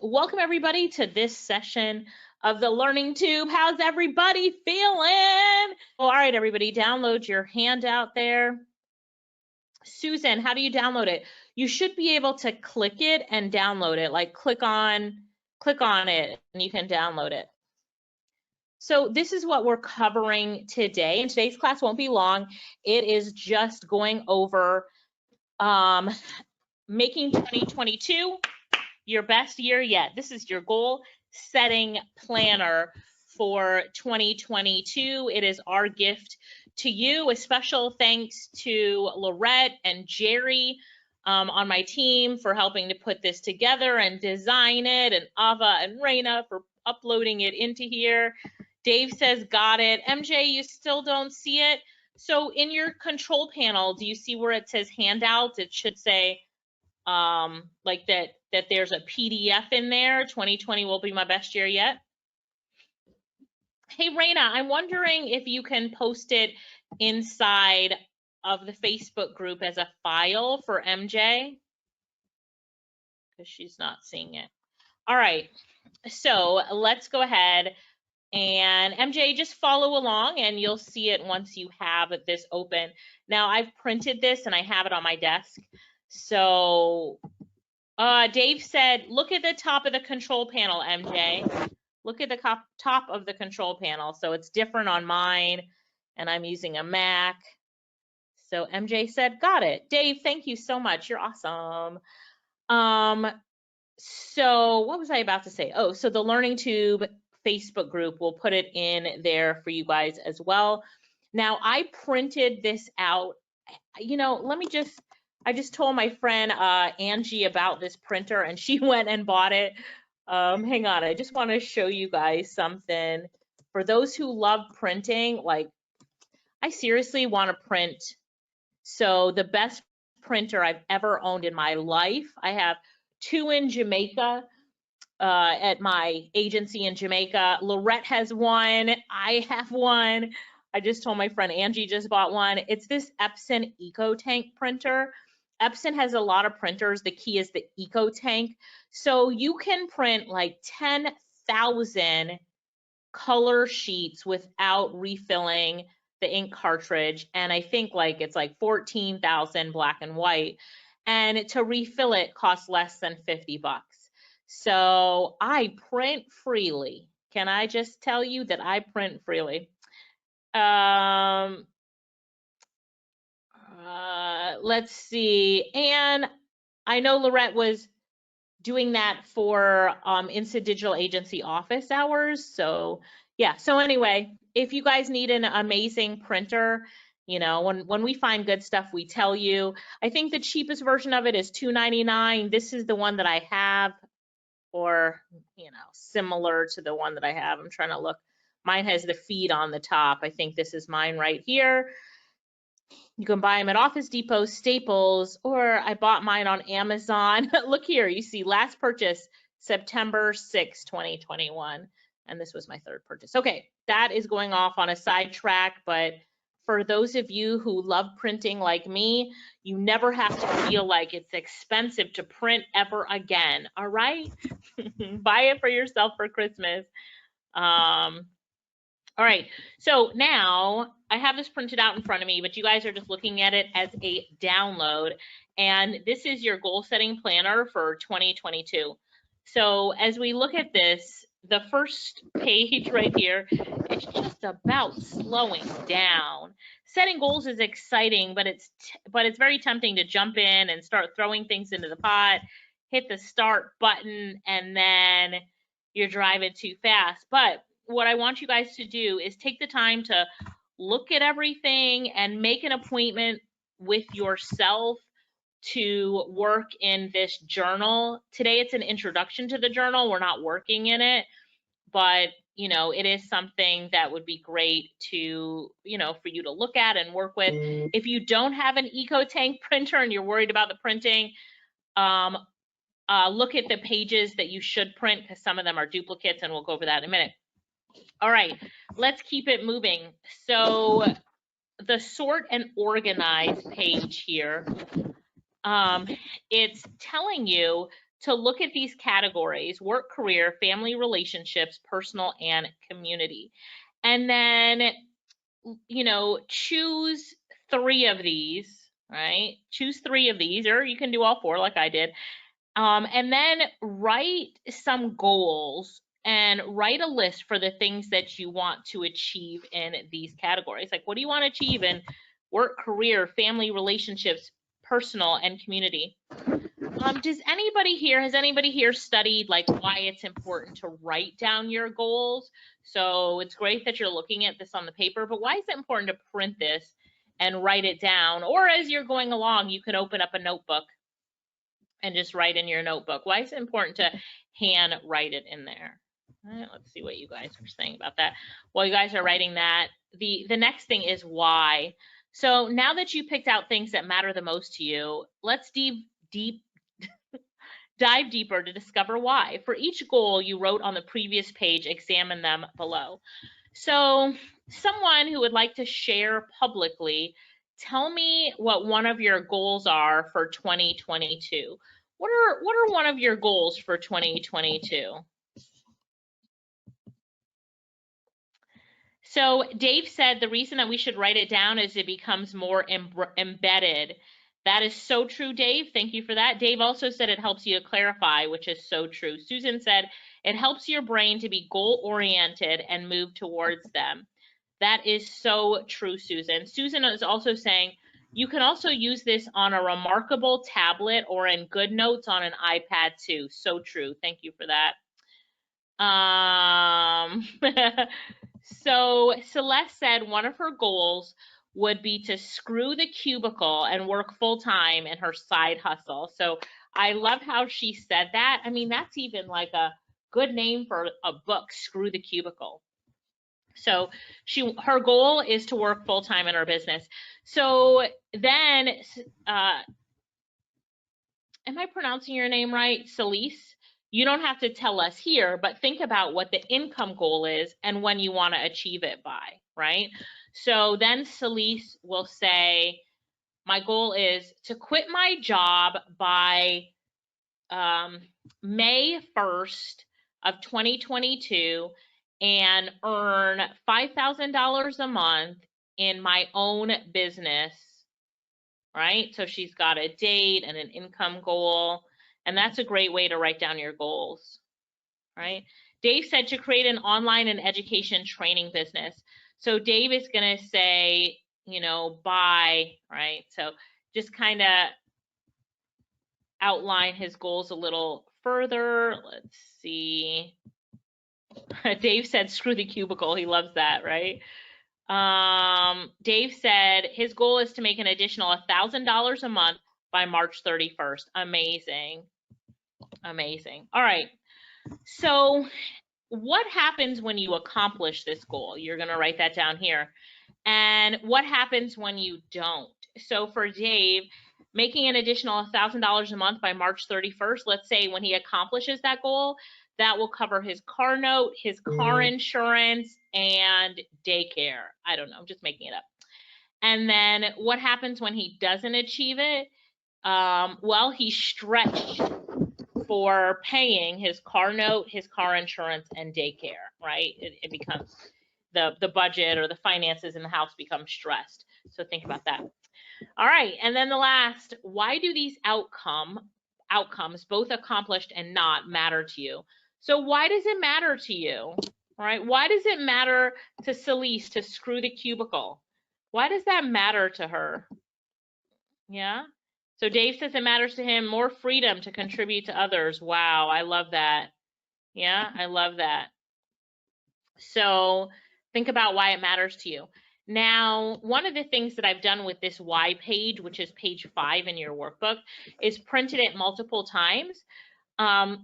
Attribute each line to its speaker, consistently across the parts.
Speaker 1: welcome everybody to this session of the Learning Tube. How's everybody feeling? All right, everybody, download your handout there. Susan, how do you download it? You should be able to click it and download it, like click on it and you can download it. So this is what we're covering today, and today's class won't be long. It is just going over making 2022 your best year yet. This is your goal setting planner for 2022. It is our gift to you. A special thanks to Lorette and Jerry on my team for helping to put this together and design it, and Ava and Raina for uploading it into here. Dave says, got it. MJ, you still don't see it? So in your control panel, do you see where it says handouts? It should say like that there's a PDF in there. 2020 will be my best year yet. Hey, Raina, I'm wondering if you can post it inside of the Facebook group as a file for MJ, because she's not seeing it. All right, so let's go ahead and MJ, just follow along and you'll see it once you have this open. Now I've printed this and I have it on my desk. So Dave said, look at the top of the control panel, MJ. Look at the top of the control panel. So it's different on mine and I'm using a Mac. So MJ said, got it. Dave, thank you so much. You're awesome. So what was I about to say? Oh, so the Learning Tube Facebook group, we'll put it in there for you guys as well. Now I printed this out. You know, I just told my friend Angie about this printer and she went and bought it. Hang on, I just want to show you guys something. For those who love printing, like I seriously want to print. So the best printer I've ever owned in my life, I have two in Jamaica at my agency in Jamaica. Lorette has one, I have one. I just told my friend Angie just bought one. It's this Epson EcoTank printer. Epson has a lot of printers. The key is the EcoTank. So you can print like 10,000 color sheets without refilling the ink cartridge. And I think like it's like 14,000 black and white. And to refill it costs less than 50 bucks. So I print freely. Can I just tell you that I print freely? Let's see. And I know Lorette was doing that for Insta Digital Agency office hours. So yeah, so anyway, if you guys need an amazing printer, you know, when we find good stuff, we tell you. I think the cheapest version of it is $2.99. This is the one that I have, or, you know, similar to the one that I have. I'm trying to look. Mine has the feed on the top. I think this is mine right here. You can buy them at Office Depot, Staples, or I bought mine on Amazon. Look here, you see last purchase, September 6, 2021. And this was my third purchase. Okay, that is going off on a sidetrack, but for those of you who love printing like me, you never have to feel like it's expensive to print ever again, all right? Buy it for yourself for Christmas. All right, so now I have this printed out in front of me, but you guys are just looking at it as a download. And this is your goal setting planner for 2022. So as we look at this, the first page right here, it's just about slowing down. Setting goals is exciting, but it's very tempting to jump in and start throwing things into the pot, hit the start button, and then you're driving too fast. But what I want you guys to do is take the time to look at everything and make an appointment with yourself to work in this journal. Today it's an introduction to the journal. We're not working in it, but you know, it is something that would be great to, you know, for you to look at and work with. If you don't have an EcoTank printer and you're worried about the printing, look at the pages that you should print, because some of them are duplicates, and we'll go over that in a minute. All right, let's keep it moving. So the sort and organize page here, it's telling you to look at these categories: work, career, family, relationships, personal, and community. And then, you know, choose 3 of these, right? Choose 3 of these, or you can do all 4 like I did. And then write some goals and write a list for the things that you want to achieve in these categories. Like, what do you want to achieve in work, career, family, relationships, personal, and community? Has anybody here studied like why it's important to write down your goals? So it's great that you're looking at this on the paper, but why is it important to print this and write it down? Or as you're going along, you can open up a notebook and just write in your notebook. Why is it important to hand write it in there? All right, let's see what you guys are saying about that. While you guys are writing that, the next thing is why. So now that you picked out things that matter the most to you, let's dive deeper to discover why. For each goal you wrote on the previous page, examine them below. So someone who would like to share publicly, tell me what one of your goals are for 2022. What are one of your goals for 2022? So Dave said the reason that we should write it down is it becomes more embedded. That is so true, Dave. Thank you for that. Dave also said it helps you to clarify, which is so true. Susan said it helps your brain to be goal-oriented and move towards them. That is so true, Susan. Susan is also saying you can also use this on a Remarkable tablet or in GoodNotes on an iPad too. So true. Thank you for that. So Celeste said one of her goals would be to screw the cubicle and work full-time in her side hustle. So I love how she said that. I mean, that's even like a good name for a book, Screw the Cubicle. So her goal is to work full-time in her business. So then, am I pronouncing your name right? Celeste? You don't have to tell us here, but think about what the income goal is and when you want to achieve it by, right? So then Celeste will say, my goal is to quit my job by May 1st of 2022 and earn $5,000 a month in my own business, right? So she's got a date and an income goal, and that's a great way to write down your goals, right? Dave said to create an online and education training business. So Dave is going to say, you know, buy, right? So just kind of outline his goals a little further. Let's see. Dave said, screw the cubicle. He loves that, right? Dave said his goal is to make an additional $1,000 a month by March 31st. Amazing. Amazing. All right. So what happens when you accomplish this goal? You're going to write that down here. And what happens when you don't? So for Dave, making an additional $1,000 a month by March 31st, let's say when he accomplishes that goal, that will cover his car note, his car insurance, and daycare. I don't know, I'm just making it up. And then what happens when he doesn't achieve it? Well, he's stretched for paying his car note, his car insurance, and daycare, right? It becomes the budget or the finances in the house become stressed. So think about that. All right, and then the last, why do these outcomes, both accomplished and not, matter to you? So why does it matter to you? All right, why does it matter to Celeste to screw the cubicle? Why does that matter to her? Yeah. So Dave says it matters to him, more freedom to contribute to others. Wow, I love that. Yeah, I love that. So think about why it matters to you. Now, one of the things that I've done with this why page, which is page 5 in your workbook, is printed it multiple times.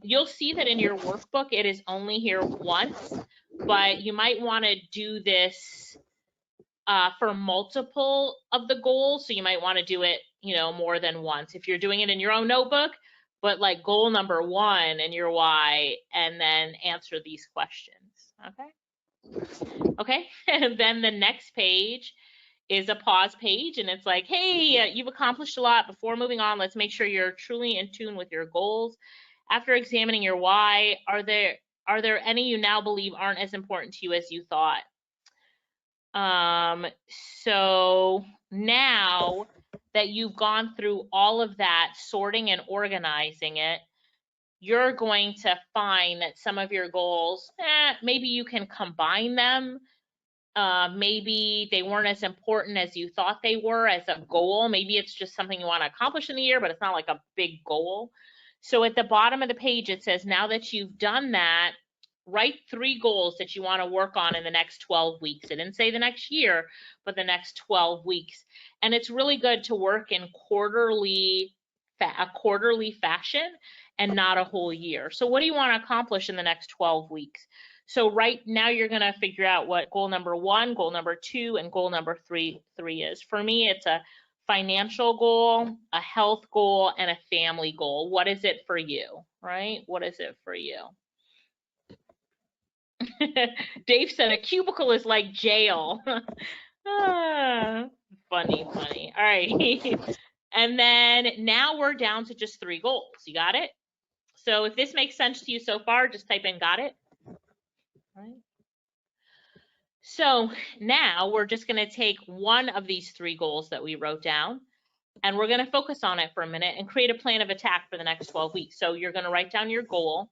Speaker 1: You'll see that in your workbook, it is only here once, but you might want to do this for multiple of the goals. So you might want to do it, you know, more than once. If you're doing it in your own notebook, but like goal number 1 and your why, and then answer these questions. Okay. Okay, and then the next page is a pause page, and it's like, hey, you've accomplished a lot. Before moving on, let's make sure you're truly in tune with your goals. After examining your why, are there any you now believe aren't as important to you as you thought? So now that you've gone through all of that, sorting and organizing it, you're going to find that some of your goals, maybe you can combine them. Maybe they weren't as important as you thought they were as a goal. Maybe it's just something you want to accomplish in the year, but it's not like a big goal. So at the bottom of the page, it says, now that you've done that, write 3 goals that you want to work on in the next 12 weeks. It didn't say the next year, but the next 12 weeks. And it's really good to work in a quarterly fashion and not a whole year. So what do you want to accomplish in the next 12 weeks? So right now you're going to figure out what goal number 1, goal number 2, and goal number 3 is. For me, it's a financial goal, a health goal, and a family goal. What is it for you, right? What is it for you? Dave said a cubicle is like jail. Funny. All right. And then now we're down to just 3 goals. You got it? So if this makes sense to you so far, just type in got it. All right. So now we're just going to take one of these 3 goals that we wrote down, and we're going to focus on it for a minute and create a plan of attack for the next 12 weeks. So you're going to write down your goal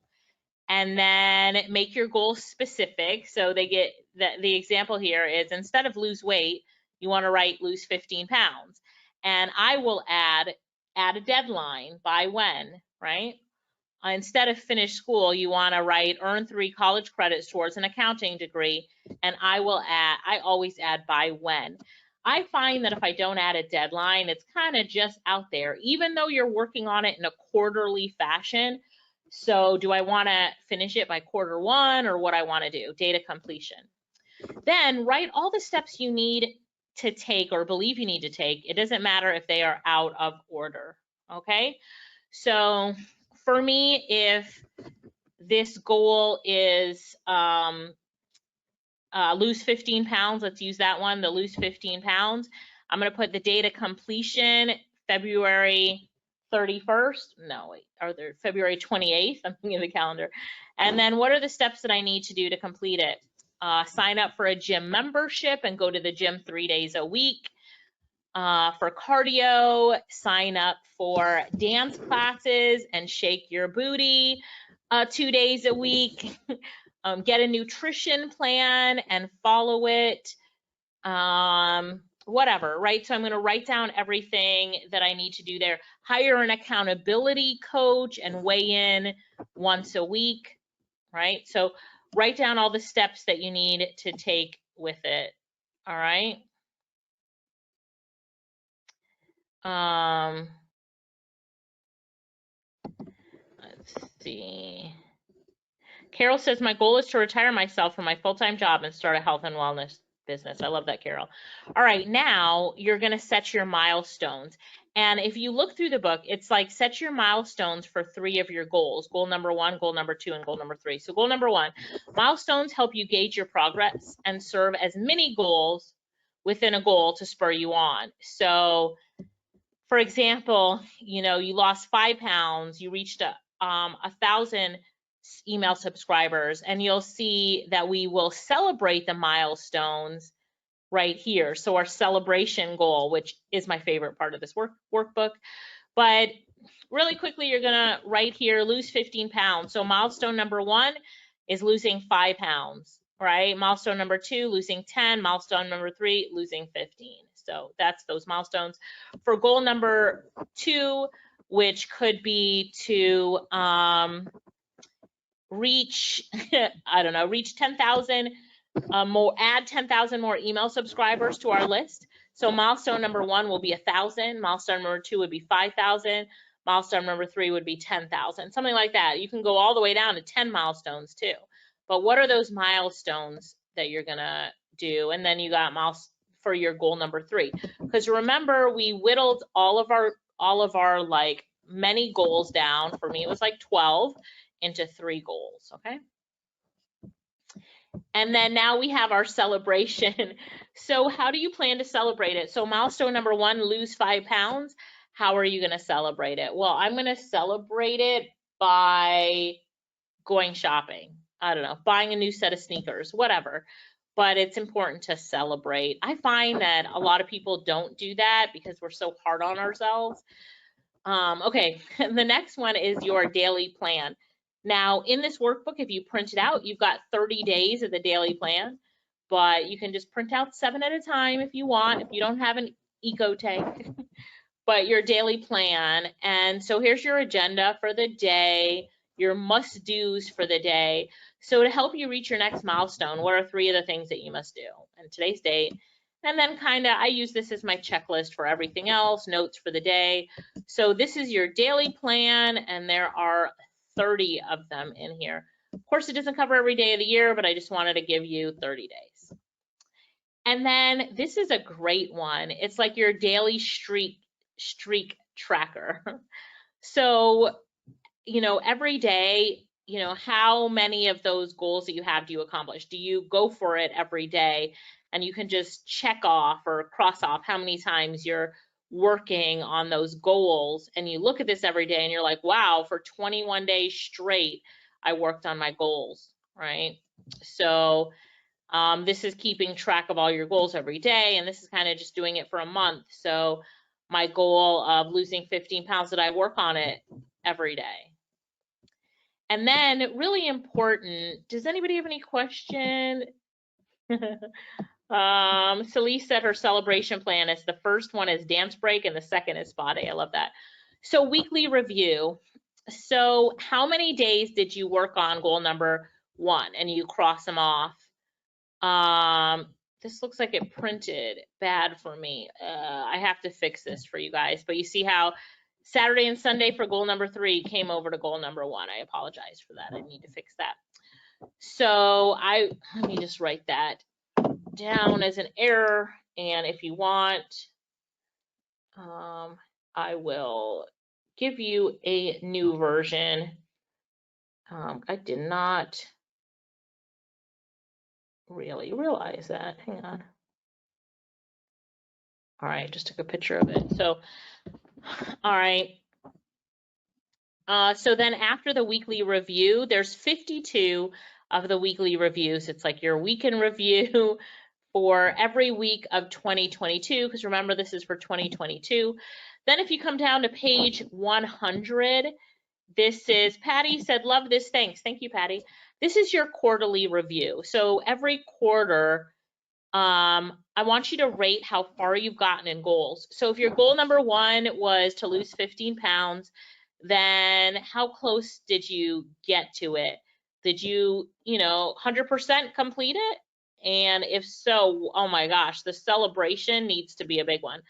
Speaker 1: and then make your goal specific. So they get the example here is, instead of lose weight, you want to write lose 15 pounds. And I will add a deadline by when, right? Instead of finish school, you want to write earn 3 college credits towards an accounting degree. And I always add by when. I find that if I don't add a deadline, it's kind of just out there, even though you're working on it in a quarterly fashion. So do I want to finish it by quarter 1, or what I want to do? Data completion. Then write all the steps you need to take or believe you need to take. It doesn't matter if they are out of order. Okay. So for me, if this goal is lose 15 pounds, let's use that one, the lose 15 pounds. I'm going to put the data completion February 31st. No, wait, or February 28th. I'm thinking of the calendar. And then what are the steps that I need to do to complete it? Sign up for a gym membership and go to the gym 3 days a week. For cardio, sign up for dance classes and shake your booty 2 days a week. Get a nutrition plan and follow it. Whatever, right? So I'm going to write down everything that I need to do there. Hire an accountability coach and weigh in once a week, right? So write down all the steps that you need to take with it. All right. Let's see. Carol says, my goal is to retire myself from my full-time job and start a health and wellness business. I love that, Carol. All right, now you're going to set your milestones. And if you look through the book, it's like set your milestones for 3 of your goals. Goal number 1, goal number 2, and goal number 3. So goal number 1, milestones help you gauge your progress and serve as mini goals within a goal to spur you on. So for example, you lost 5 pounds, you reached 1,000 email subscribers, and you'll see that we will celebrate the milestones right here. So our celebration goal, which is my favorite part of this workbook, but really quickly, you're gonna write here, lose 15 pounds. So milestone number 1 is losing 5 pounds, right? Milestone number 2, losing 10. Milestone number 3, losing 15. So that's those milestones. For goal number 2, which could be to reach, I don't know, reach 10,000 more, add 10,000 more email subscribers to our list. So milestone number 1 will be 1,000. Milestone number 2 would be 5,000. Milestone number 3 would be 10,000, something like that. You can go all the way down to 10 milestones too. But what are those milestones that you're gonna do? And then you got for your goal number 3, because remember we whittled all of our like many goals down. For me, it was like 12 into 3 goals. Okay. And then now we have our celebration. So how do you plan to celebrate it? So milestone number 1, lose 5 pounds. How are you going to celebrate it? Well, I'm going to celebrate it by going shopping. I don't know, buying a new set of sneakers, whatever. But it's important to celebrate. I find that a lot of people don't do that because we're so hard on ourselves. Okay, the next one is your daily plan. Now, in this workbook, if you print it out, you've got 30 days of the daily plan, but you can just print out 7 at a time if you want, if you don't have an eco tank, but your daily plan. And so here's your agenda for the day, your must-dos for the day. So to help you reach your next milestone, what are 3 of the things that you must do? And today's date. And then I use this as my checklist for everything else, notes for the day. So this is your daily plan, and there are 30 of them in here. Of course, it doesn't cover every day of the year, but I just wanted to give you 30 days. And then this is a great one. It's like your daily streak tracker. So, every day, how many of those goals that you have do you accomplish? Do you go for it every day? And you can just check off or cross off how many times you're working on those goals. And you look at this every day and you're like, wow, for 21 days straight, I worked on my goals, right? So this is keeping track of all your goals every day. And this is kind of just doing it for a month. So my goal of losing 15 pounds, that I work on it every day. And then really important, does anybody have any question? Celeste said her celebration plan is the first one is dance break and the second is spa day. I love that. So weekly review. So how many days did you work on goal number 1? And you cross them off. This looks like it printed bad for me. I have to fix this for you guys. But you see how Saturday and Sunday for goal number 3 came over to goal number 1. I apologize for that. I need to fix that. So let me just write that down as an error. And if you want, I will give you a new version. I did not really realize that. Hang on. All right, just took a picture of it. So, all right. So then after the weekly review, there's 52 of the weekly reviews. It's like your week in review for every week of 2022, because remember, this is for 2022. Then if you come down to page 100, this is, Patty said, love this, thanks. Thank you, Patty. This is your quarterly review. So every quarter, I want you to rate how far you've gotten in goals. So if your goal number 1 was to lose 15 pounds, then how close did you get to it? Did you, 100% complete it? And if so, oh my gosh, the celebration needs to be a big one.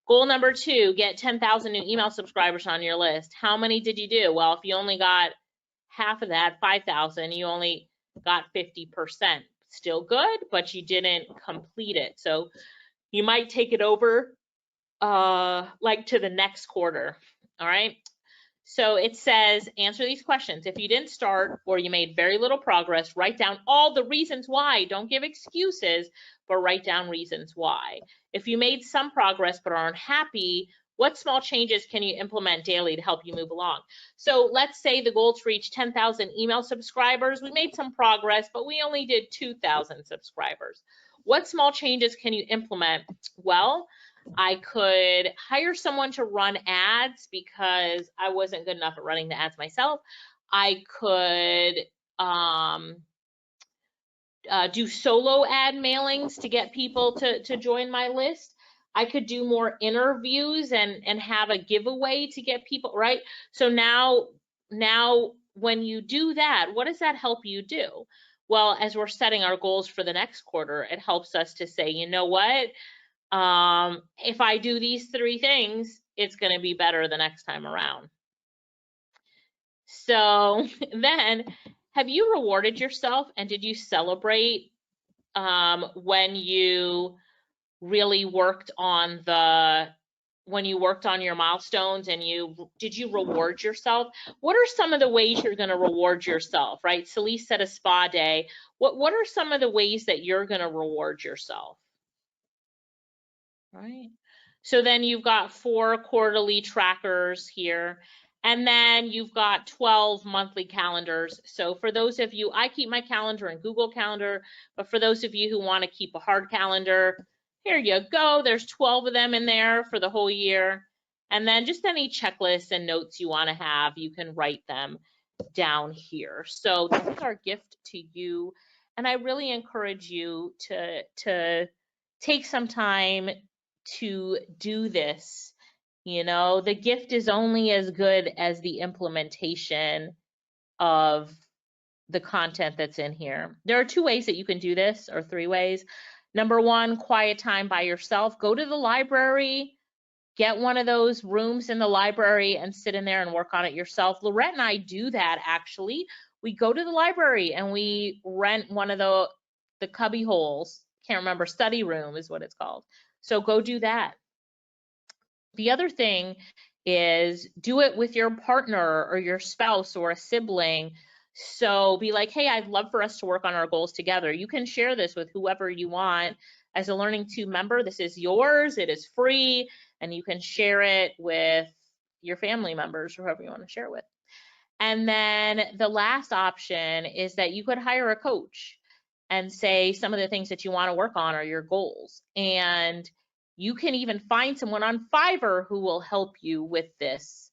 Speaker 1: Goal number 2, get 10,000 new email subscribers on your list. How many did you do? Well, if you only got half of that, 5,000, you only got 50%. Still good, but you didn't complete it. So you might take it over like to the next quarter. All right. So it says, answer these questions. If you didn't start or you made very little progress, write down all the reasons why. Don't give excuses, but write down reasons why. If you made some progress but aren't happy, what small changes can you implement daily to help you move along? So let's say the goal to reach 10,000 email subscribers. We made some progress, but we only did 2,000 subscribers. What small changes can you implement? Well, I could hire someone to run ads because I wasn't good enough at running the ads myself. I could do solo ad mailings to get people to join my list. I could do more interviews and have a giveaway to get people, right? So now when you do that, what does that help you do? Well, as we're setting our goals for the next quarter, it helps us to say, you know what? If I do these 3 things, it's going to be better the next time around. So then, have you rewarded yourself, and did you celebrate when you really worked on your milestones, and did you reward yourself? What are some of the ways you're going to reward yourself, right? Celeste said a spa day. What are some of the ways that you're going to reward yourself? Right. So then you've got 4 quarterly trackers here. And then you've got 12 monthly calendars. So for those of you, I keep my calendar in Google Calendar, but for those of you who want to keep a hard calendar, here you go. There's 12 of them in there for the whole year. And then just any checklists and notes you want to have, you can write them down here. So this is our gift to you. And I really encourage you to take some time to do this. You know, the gift is only as good as the implementation of the content that's in here. There are 2 ways that you can do this, or 3 ways. Number 1, quiet time by yourself. Go to the library, get one of those rooms in the library and sit in there and work on it yourself. Lorette and I do that actually. We go to the library and we rent one of the cubby holes. Can't remember, study room is what it's called. So go do that. The other thing is do it with your partner or your spouse or a sibling. So be like, hey, I'd love for us to work on our goals together. You can share this with whoever you want. As a Learning Tube member, this is yours, it is free, and you can share it with your family members or whoever you want to share it with. And then the last option is that you could hire a coach and say some of the things that you want to work on are your goals. And you can even find someone on Fiverr who will help you with this,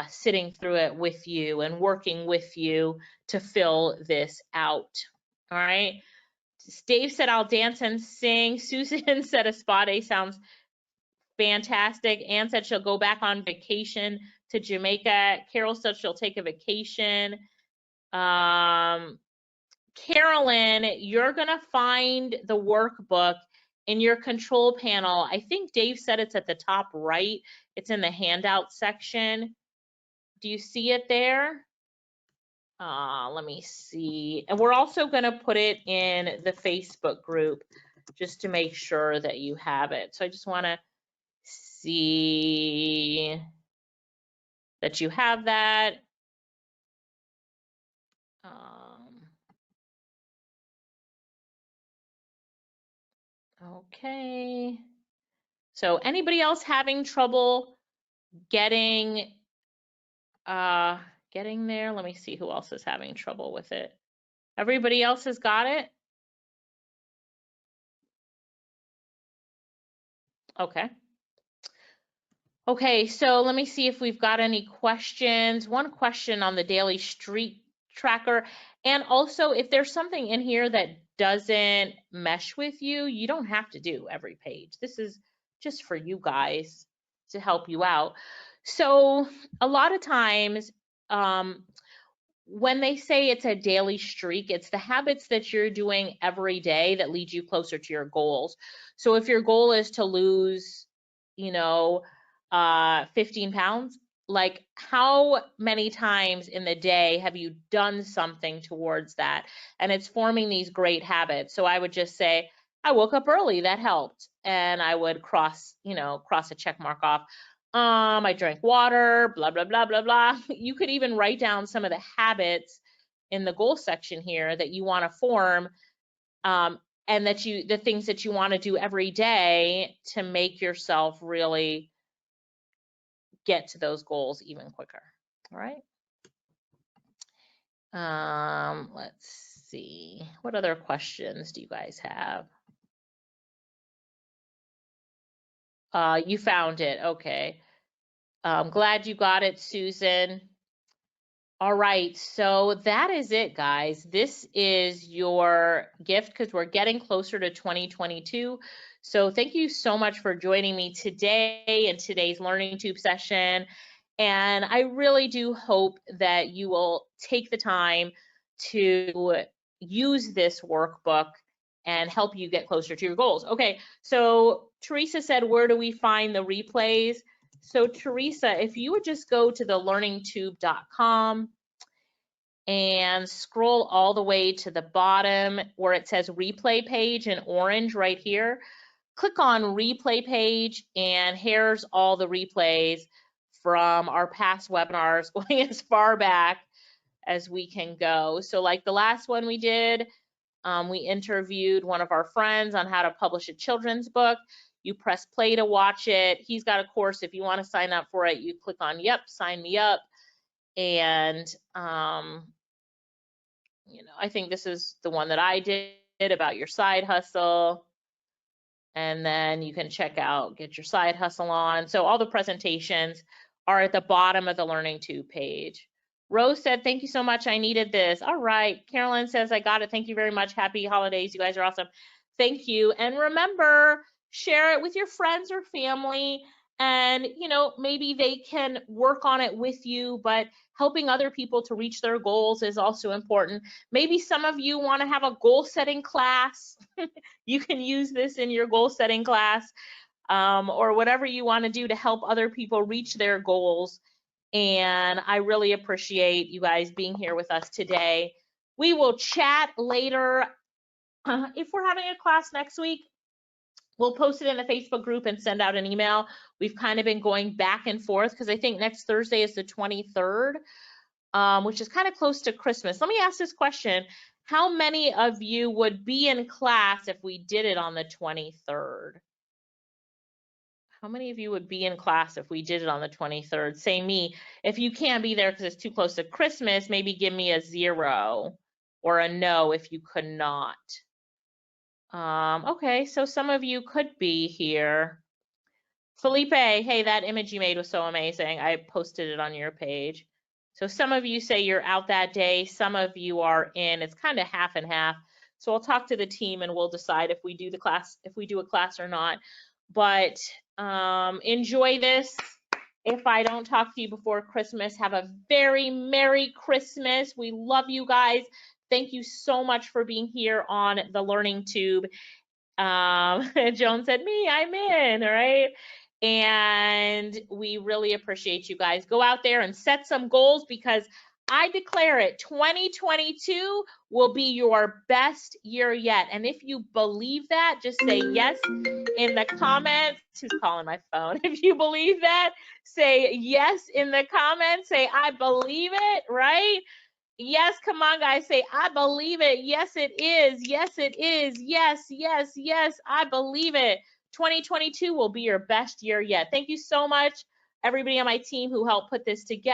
Speaker 1: sitting through it with you and working with you to fill this out. All right. Dave said, I'll dance and sing. Susan said a spa day sounds fantastic. Anne said she'll go back on vacation to Jamaica. Carol said she'll take a vacation. Carolyn, you're going to find the workbook in your control panel. I think Dave said it's at the top right. It's in the handout section. Do you see it there? Let me see. And we're also going to put it in the Facebook group just to make sure that you have it. So I just want to see that you have that. Okay. So anybody else having trouble getting there? Let me see who else is having trouble with it. Everybody else has got it? Okay. Okay, so let me see if we've got any questions. One question on the daily street tracker. And also, if there's something in here that doesn't mesh with you, you don't have to do every page. This is just for you guys to help you out. So a lot of times, when they say it's a daily streak, it's the habits that you're doing every day that lead you closer to your goals. So if your goal is to lose, 15 pounds, like how many times in the day have you done something towards that? And it's forming these great habits. So I would just say, I woke up early, that helped. And I would cross a check mark off. I drank water, blah, blah, blah, blah, blah. You could even write down some of the habits in the goal section here that you want to form, and the things that you want to do every day to make yourself really get to those goals even quicker. All right. Let's see. What other questions do you guys have? You found it. Okay. I'm glad you got it, Susan. All right, so that is it, guys. This is your gift because we're getting closer to 2022. So thank you so much for joining me today in today's Learning Tube session. And I really do hope that you will take the time to use this workbook and help you get closer to your goals. Okay, so Teresa said, where do we find the replays? So Teresa, if you would just go to the learningtube.com and scroll all the way to the bottom where it says replay page in orange right here, click on replay page, and here's all the replays from our past webinars going as far back as we can go. So like the last one we did, we interviewed one of our friends on how to publish a children's book. You press play to watch it. He's got a course. If you want to sign up for it, you click on, yep, sign me up. And, you know, I think this is the one that I did about your side hustle. And then you can check out, get your side hustle on. So all the presentations are at the bottom of the Learning Tube page. Rose said, thank you so much. I needed this. All right. Carolyn says, I got it. Thank you very much. Happy holidays. You guys are awesome. Thank you. And remember, share it with your friends or family. And, you know, maybe they can work on it with you, but helping other people to reach their goals is also important. Maybe some of you want to have a goal setting class. You can use this in your goal setting class, or whatever you want to do to help other people reach their goals. And I really appreciate you guys being here with us today. We will chat later. If we're having a class next week, we'll post it in the Facebook group and send out an email. We've kind of been going back and forth because I think next Thursday is the 23rd, which is kind of close to Christmas. Let me ask this question. How many of you would be in class if we did it on the 23rd? How many of you would be in class if we did it on the 23rd? Say me. If you can't be there because it's too close to Christmas, maybe give me a 0 or a no if you could not. Okay, so some of you could be here. Felipe, hey, that image you made was so amazing. I posted it on your page. So some of you say you're out that day. Some of you are in. It's kind of half and half. So I'll talk to the team and we'll decide if we do the class, if we do a class or not. But enjoy this. If I don't talk to you before Christmas, have a very Merry Christmas. We love you guys. Thank you so much for being here on the Learning Tube. Joan said, me, I'm in, right? And we really appreciate you guys. Go out there and set some goals, because I declare it, 2022 will be your best year yet. And if you believe that, just say yes in the comments. Who's calling my phone? If you believe that, say yes in the comments. Say, I believe it, right? Yes, come on, guys. Say, I believe it. Yes, it is. Yes, it is. Yes, yes, yes, I believe it. 2022 will be your best year yet. Thank you so much, everybody on my team who helped put this together.